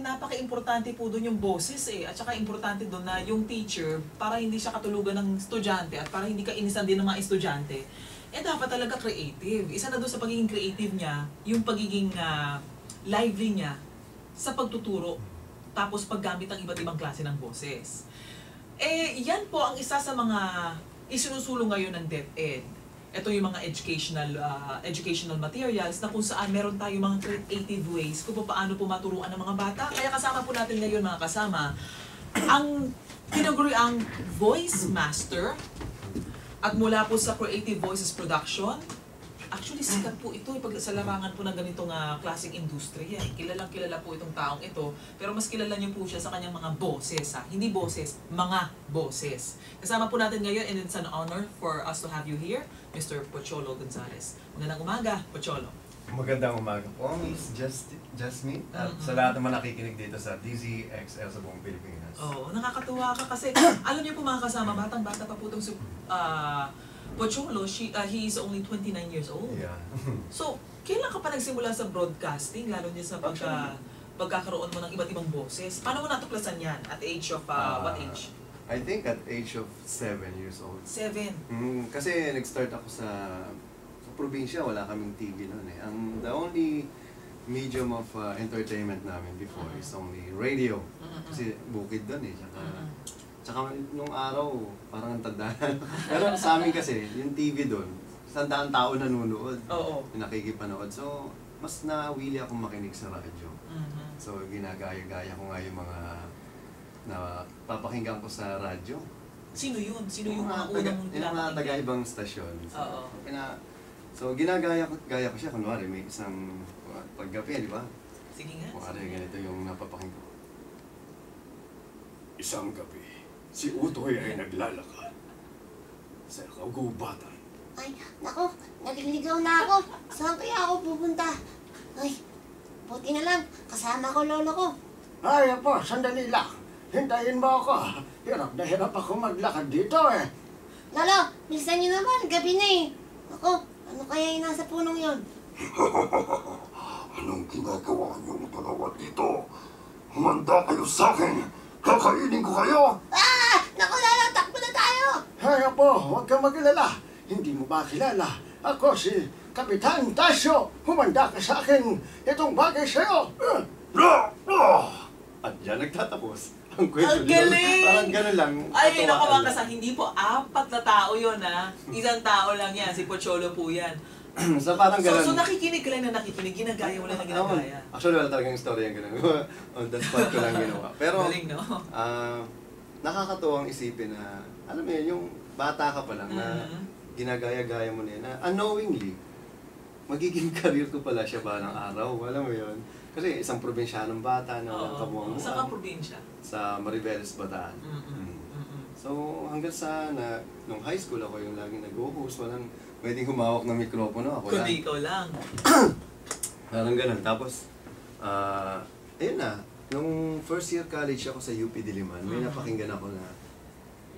napaka-importante po doon yung boses eh. At saka importante doon na yung teacher, para hindi siya katulugan ng estudyante at para hindi ka inisan din ng mga estudyante, dapat talaga creative. Isa na doon sa pagiging creative niya, yung pagiging lively niya sa pagtuturo. Tapos paggamit ng iba't ibang klase ng boses. Yan po ang isa sa mga isinusulong ngayon ng DepEd. Ito yung mga educational materials na kung saan meron tayo mga creative ways kung paano po maturuan ng mga bata. Kaya kasama po natin ngayon mga kasama ang tinaguriang voice master at mula po sa Creative Voices Production. Actually, sikat po ito pag sa larangan po ng ganitong klaseng industriya. Kilalang-kilala po itong taong ito, pero mas kilala niyo po siya sa kanyang mga boses. Hindi boses, mga boses. Kasama po natin ngayon and it's an honor for us to have you here, Mr. Pocholo Gonzales. Magandang umaga, Pocholo. Magandang umaga po, Miss Jasmine. At sa lahat naman nakikinig dito sa DZXL sa buong Pilipinas. Oo, nakakatuwa ka kasi alam niyo po mga kasama, batang-bata pa po itong Pocholo, he is only 29 years old. Yeah. So, kailan ka pa nagsimula sa broadcasting, lalo niya sa pagkakaroon mo ng iba't ibang boses? Paano mo natuklasan yan? At age of, what age? I think at age of 7 years old. 7? Kasi nag-start ako sa probinsya, wala kaming TV noon eh. The only medium of entertainment namin before is only radio. Kasi bukid doon eh. Tsaka nung araw, parang ang tandaan. Pero sa amin kasi, yung TV doon, sandaan tao nanonood. Oo. Nakikipanood. So, mas nawili akong makinig sa radyo. So, ginagaya-gaya ko nga yung mga napapakinggan ko sa radyo. Sino yun? Sino yung mga unang mong yung mga taga-ibang stasyon. Oo. So, ginagaya ko siya. Kunwari, may isang paggabi, di ba? Sige nga. Kunwari, ganito yung napapakinggan ko. Isang gabi, si Utoy ay naglalakad sa kagubatan. Ay, naku, naliligaw na ako. Saan kaya ako pupunta? Ay, buti na lang, kasama ko lolo ko. Ay, po, sandali lang. Hintayin mo ako. Hirap na hirap ako maglakad dito eh. Lolo, bilisan niyo naman, gabi na eh. Ako, ano kaya yung nasa punong yon? Anong ginagawa niyong dalawa dito? Humanda kayo sa akin. Kakainin ko kayo. Ah! Naku, lolo, takbo na tayo! Ay, po, huwag kang mag-alala. Hindi mo ba kilala? Ako si Kapitan Tasyo. Humanda ka sa akin. Itong bagay sa'yo. At dyan nagtatapos. Ang kwento Ang galing! Parang gano'n lang. Ay, naku katuwaan mga kasama, hindi po 4 na tao yun Isang tao lang yan, si Pocholo po yan. So parang gano'n. So nakikinig ka lang na nakikinig, ginagaya mo lang na ginagaya. Actually, wala talagang story yung gano'n. On the spot ko lang ginawa. Pero, Galing, no? nakakatuwang isipin na, alam mo yun, yung bata ka pa lang na ginagaya-gaya mo na yun, na unknowingly, magiging career ko pala siya balang araw. Alam mo yun? Kasi isang probinsyanong bata na walang kamuang Saan ka probinsya? sa Maribeles, Bataan. So hanggang sa nung high school ako yung laging nag-host, walang pwedeng humawak ng mikropono, ako lang. Kundi ikaw lang. Parang ganun. Tapos, ayun na, nung first year college ako sa UP Diliman, may napakinggan ako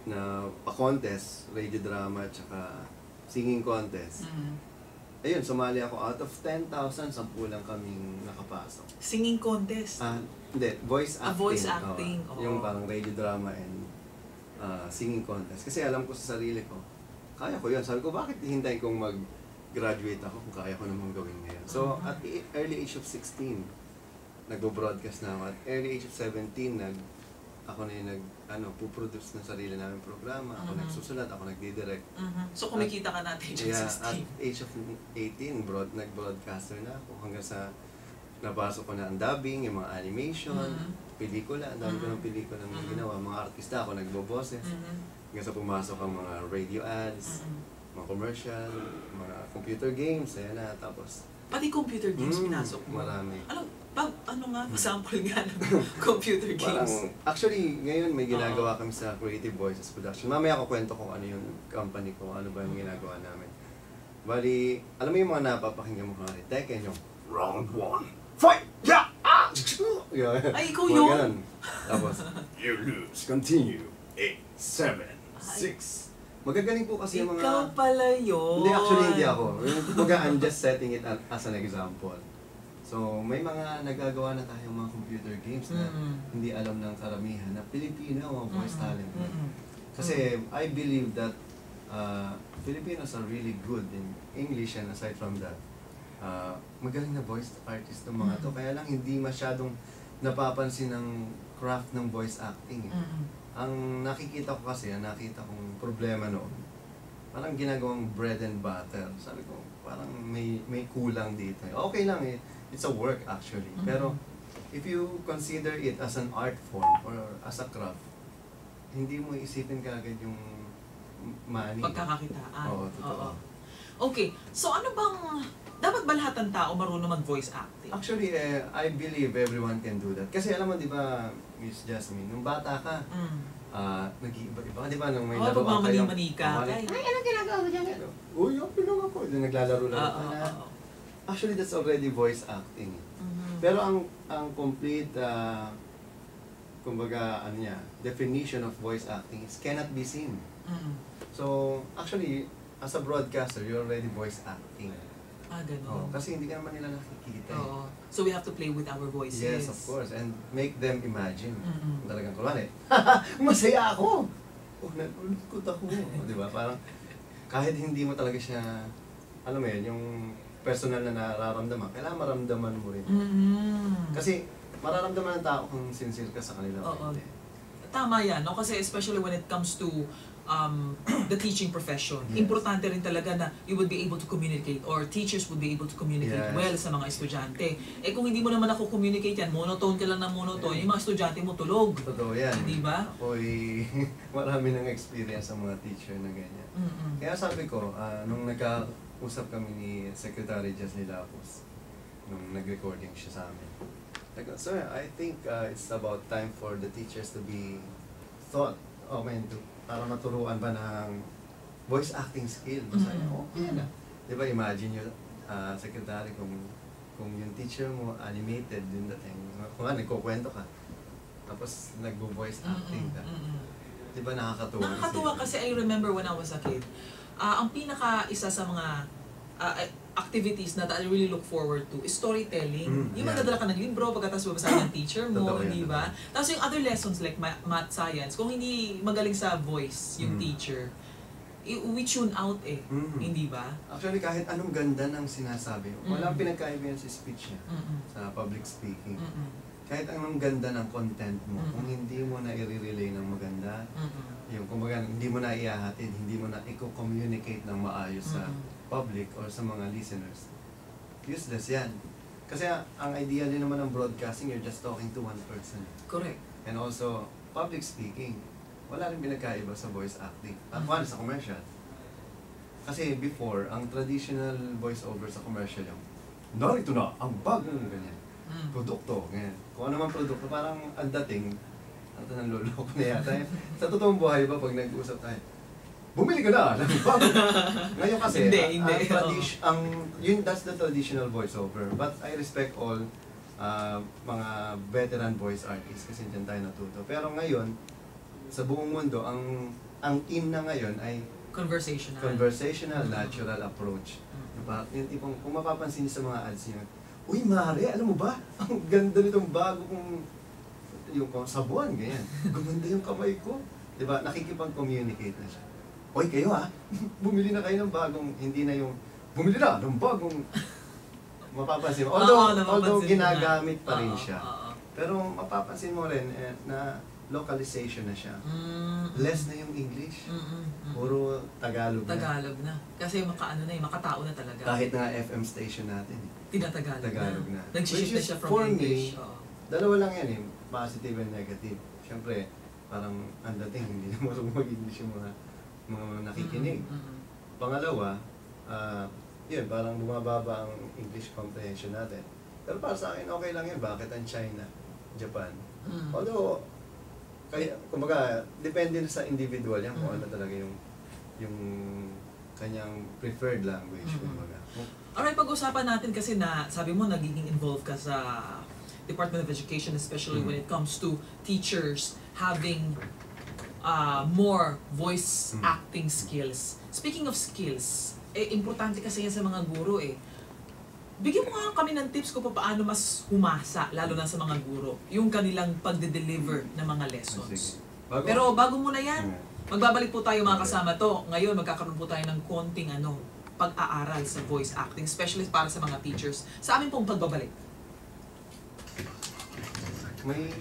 na pa-contest, radio drama, at saka singing contest. Ayun, sumali ako. Out of 10,000, 10 lang kaming nakapasok. Singing contest. Hindi, voice acting. Voice acting. Yung parang radio drama and singing contest. Kasi alam ko sa sarili ko, kaya ko yun. Sabi ko, bakit hintayin kong mag-graduate ako kung kaya ko namang gawin ngayon? So, at the early age of 16, nagbo-broadcast na ako. At early age of 17, ako na yung puproduce ng sarili namin programa. Ako nagsusulat, ako nagdidirect. So kumikita ka na at age of 16. At age of 18, nag-broadcaster na ako hanggang sa napasok ko na ang dubbing, yung mga animation, pelikula, ang dami ko ng pelikula na ginawa. Mga artista ako, nagboboses. Hanggang sa pumasok ang mga radio ads, mga commercial, mga computer games, ayan na. Tapos, pati computer games pinasok mo? Marami. Ano nga, sample nga ng computer games? Actually, ngayon may ginagawa kami sa Creative Voices Production. Mamaya ako kwento kung ano yung company ko, ano ba yung ginagawa namin. Bali, alam mo yung mga napapakinggan mo kami, Tekken yung Round 1. Fight! Yeah! Ah! Ay, ikaw yun? Tapos, You lose. Continue. 8, 7, 6. magagaling po kasi yung mga... Ikaw pala yun. Hindi, actually hindi ako. I'm just setting it as an example. So, may mga nagagawa na tayong mga computer games na Mm. hindi alam ng karamihan na Pilipino ang voice talent. Mm-mm. Kasi I believe that Filipinos are really good in English, and aside from that, magaling na voice artist ng mga to. Kaya lang hindi masyadong napapansin ng craft ng voice acting. Mm-mm. Ang nakikita ko kasi, ang nakita kong problema noon, parang ginagawang bread and butter. Sabi ko, parang may kulang dito. Okay lang eh, it's a work actually. Mhm. Pero if you consider it as an art form or as a craft, hindi mo isipin kaagad yung money. Pagkakakitaan. Oo, totoo. Okay, so ano bang, dapat ba lahat ng tao marunong mag-voice acting? Actually, I believe everyone can do that. Kasi alam mo, di ba, Miss Jasmine, nung bata ka, nag-iiba-iba, di ba, nung may laro ka kayong... pagmamani-mani ka. Ay, ano ginagawa mo dyan? Uy, okay lang ako. Naglalaro-laro ka na. Oo. Actually, that's already voice acting. Mhm. Pero ang complete, kumbaga, definition of voice acting is cannot be seen. Mhm. So, actually, as a broadcaster, you're already voice acting. Ganun. Kasi hindi ka naman nila nakikita. Oo. So we have to play with our voices. Yes, of course. And make them imagine. Mm-mm. Kung talagang kulwan masaya ako! Oh, nalulungkot ako. Di ba? Parang, kahit hindi mo talaga siya, alam mo yun, yung personal na nararamdaman, kailangan maramdaman mo rin. Mhm. Kasi, mararamdaman ng tao kung sincere ka sa kanila. Oo. Tama yan, no? Kasi especially when it comes to the teaching profession, Yes. importante rin talaga na you would be able to communicate or teachers would be able to communicate Yes. well sa mga estudyante. Eh kung hindi mo naman ako communicate yan, monotone ka lang ng monotone, yung mga estudyante mo tulog. Totoo yan. Di ba? Ako'y marami ng experience sa mga teacher na ganyan. Mm-mm. Kaya sabi ko, nung nagka-usap kami ni Secretary Jasmine Lapus, nung nag-recording siya sa amin, like, sir, I think it's about time for the teachers to be taught, para maturuan ba ng voice acting skill. Sabi niya, okay na. Di ba, imagine yun, Secretary, kung yung teacher mo animated din dating, kung nagkukwento ka, tapos nagbo-voice acting ka. Di ba nakakatuwa? Nakakatuwa kasi I remember when I was a kid, ang isa sa mga activities na I really look forward to is storytelling. Yung Yeah. magdadala ka ng libro, pagkatapos babasahin ng teacher mo, Totoo yan, di ba? totoo. Tapos yung other lessons like math, science, kung hindi magaling sa voice yung teacher, we tune out hindi ba? Actually, kahit anong ganda ng sinasabi, walang pinagkaiba yan sa speech niya, sa public speaking. Kahit anong ganda ng content mo, kung hindi mo na i-relay ng maganda, yung kumbaga hindi mo na iahatid, hindi mo na i-communicate ng maayos sa public or sa mga listeners, useless yan. Kasi ang idea din naman ng broadcasting, you're just talking to one person. Correct. And also, public speaking, wala rin pinagkaiba sa voice acting. At one, sa commercial. Kasi before, ang traditional voice-over sa commercial yung, narito na, ang bagong ganyan. Produkto, ganyan. Kung ano man produkto, parang ang dating, ano nang loloko na yata. Sa totoong buhay ba, pag nag-usap tayo, bumili ka na ng bago. Ngayon kasi, that's the traditional voiceover. But I respect all mga veteran voice artists kasi dyan tayo natuto. Pero ngayon, sa buong mundo, ang in na ngayon ay conversational, natural approach. Diba? Yung tipong, kung mapapansin niyo sa mga ads niyo, uy Mare, alam mo ba? Ang ganda nitong bago kong yung sabuan, ganyan. Gumanda yung kamay ko. Diba? Nakikipag-communicate na siya. Oy, kayo bumili na kayo ng bagong, hindi na yung, bumili na ng bagong, mapapansin mo. Although ginagamit pa rin siya. Pero mapapansin mo rin na localization na siya. Less na yung English. Puro Tagalog na. Tagalog na. Kasi makatao na talaga. Kahit nga FM station natin. Tinatagalog na. Nag-shift na siya for from English. me, dalawa lang yan positive and negative. Siyempre, parang ang dating, hindi na marunong mag-English yung mga nakikinig. Pangalawa, yun, parang bumababa ang English comprehension natin. Pero para sa akin, okay lang yun. Bakit ang China, Japan? Although, kumbaga, depende na sa individual yan kung ano talaga yung kanyang preferred language. Kumbaga. Alright, pag-usapan natin kasi na, sabi mo, nagiging involved ka sa Department of Education, especially when it comes to teachers having more voice acting skills. Speaking of skills, importante kasi yan sa mga guro Bigyan mo nga kami ng tips kung paano mas humasa, lalo na sa mga guro, yung kanilang pagde-deliver ng mga lessons. Pero bago muna yan, magbabalik po tayo mga kasama to. Ngayon, magkakaroon po tayo ng konting pag-aaral sa voice acting, especially para sa mga teachers. Sa amin pong pagbabalik. May